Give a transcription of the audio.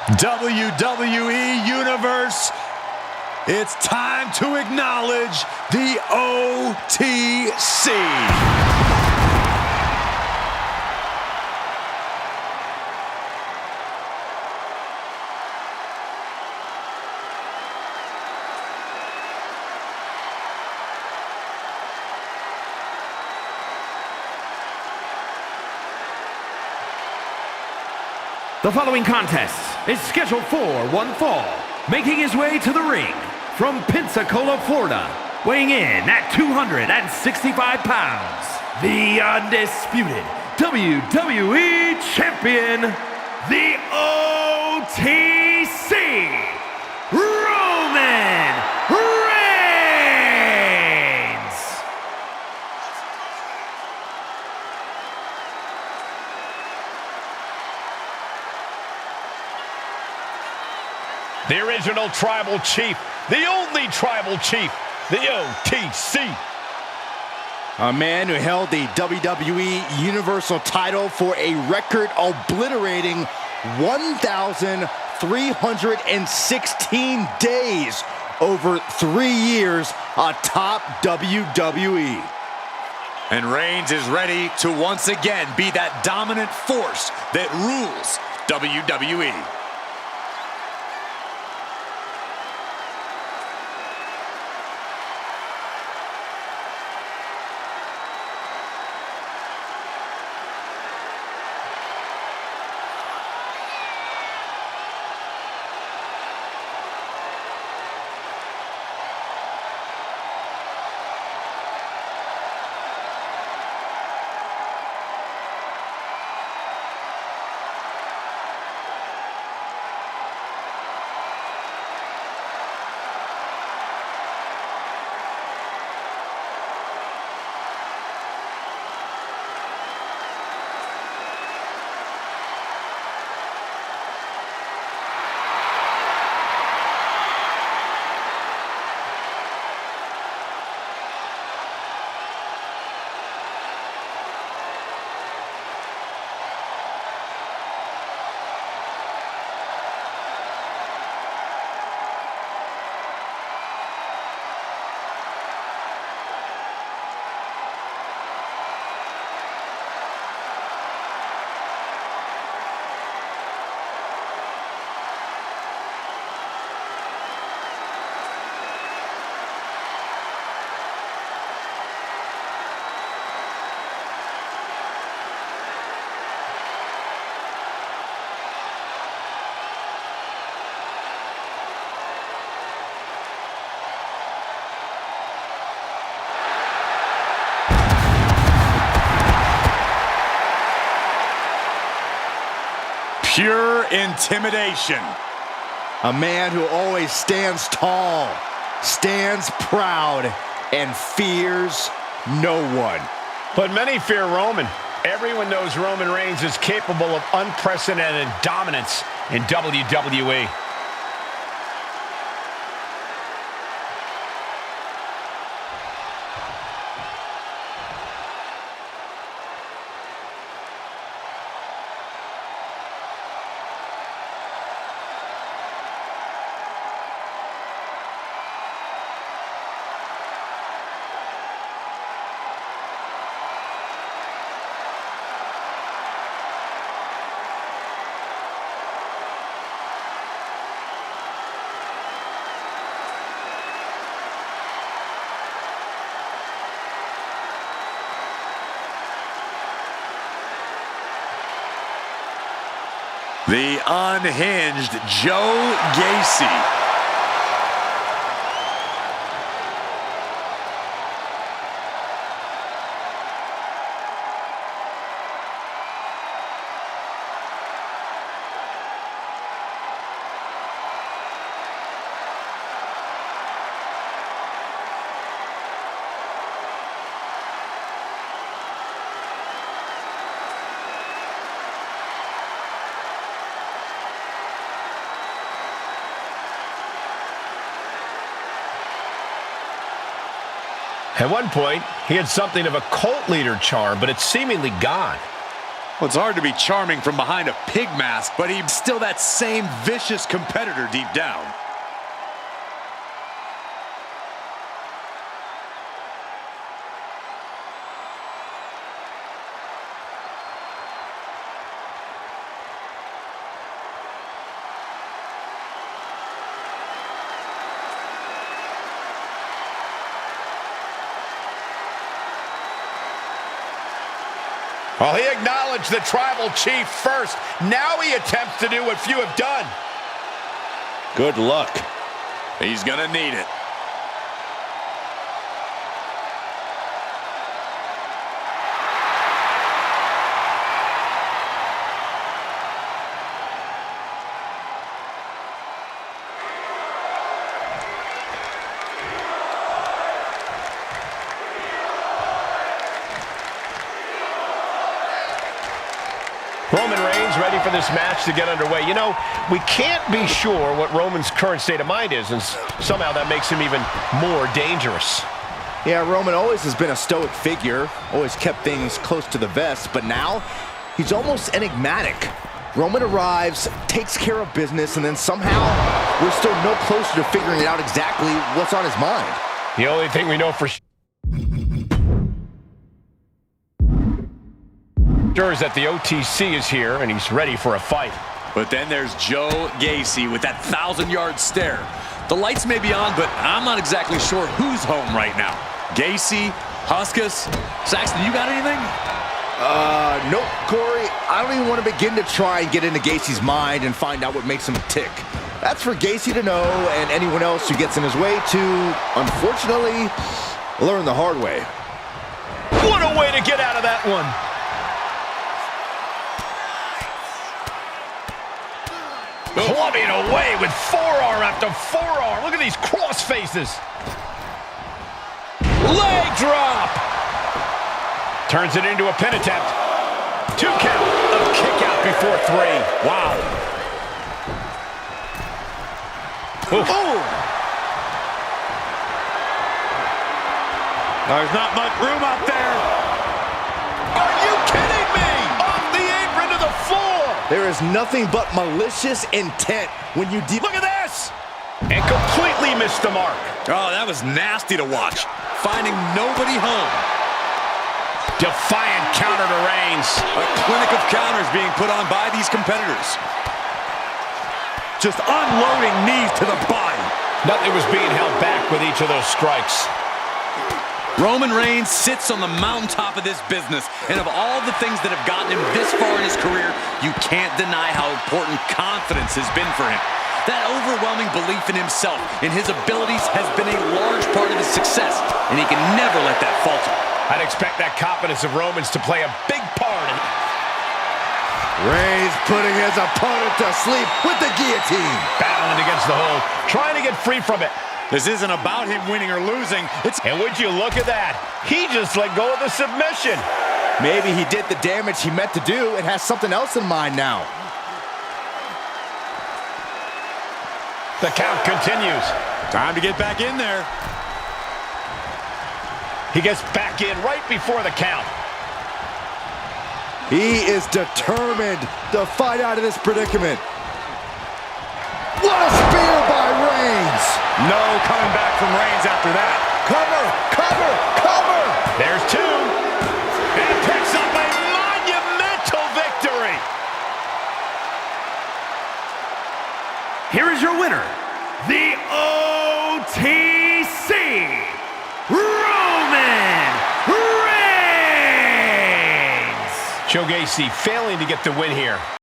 WWE Universe, it's time to acknowledge the OTC. The following contest is scheduled for one fall. Making his way to the ring from Pensacola, Florida, weighing in at 265 pounds, the undisputed WWE Champion, the OTC, Roman Reigns! The original tribal chief, the only tribal chief, the OTC. A man who held the WWE Universal title for a record-obliterating 1,316 days over 3 years atop WWE. And Reigns is ready to once again be that dominant force that rules WWE. Pure intimidation. A man who always stands tall, stands proud, and fears no one. But many fear Roman. Everyone knows Roman Reigns is capable of unprecedented dominance in WWE. The unhinged Joe Gacy. At one point, he had something of a cult leader charm, but it's seemingly gone. Well, it's hard to be charming from behind a pig mask, but he's still that same vicious competitor deep down. Well, he acknowledged the tribal chief first. Now he attempts to do what few have done. Good luck. He's gonna need it. Roman Reigns ready for this match to get underway. You know, we can't be sure what Roman's current state of mind is, and somehow that makes him even more dangerous. Yeah, Roman always has been a stoic figure, always kept things close to the vest, but now he's almost enigmatic. Roman arrives, takes care of business, and then somehow we're still no closer to figuring out exactly what's on his mind. The only thing we know for sure is that the OTC is here, and he's ready for a fight. But then there's Joe Gacy with that 1,000-yard stare. The lights may be on, but I'm not exactly sure who's home right now. Gacy, Huskus, Saxton, you got anything? Nope, Corey. I don't even want to begin to try and get into Gacy's mind and find out what makes him tick. That's for Gacy to know, and anyone else who gets in his way to, unfortunately, learn the hard way. What a way to get out of that one. Clubbing away with forearm after forearm. Look at these cross faces. Leg drop. Turns it into a pin attempt. 2 count. A kick out before 3. Wow. Ooh. There's not much room out there. Are you kidding me? Off the apron to the floor. There is nothing but malicious intent when you Look at this! And completely missed the mark. Oh, that was nasty to watch. Finding nobody home. Defiant counter to Reigns. A clinic of counters being put on by these competitors. Just unloading knees to the body. Nothing was being held back with each of those strikes. Roman Reigns sits on the mountaintop of this business, and of all the things that have gotten him this far in his career, you can't deny how important confidence has been for him. That overwhelming belief in himself and his abilities has been a large part of his success, and he can never let that falter. I'd expect that confidence of Roman's to play a big part in it. Reigns putting his opponent to sleep with the guillotine. Battling against the hold, trying to get free from it. This isn't about him winning or losing. And would you look at that? He just let go of the submission. Maybe he did the damage he meant to do and has something else in mind now. The count continues. Time to get back in there. He gets back in right before the count. He is determined to fight out of this predicament. What a spear by Reigns! No coming back from Reigns after that. Cover, cover, cover! There's 2. And picks up a monumental victory. Here is your winner, the OTC, Roman Reigns! Joe Gacy failing to get the win here.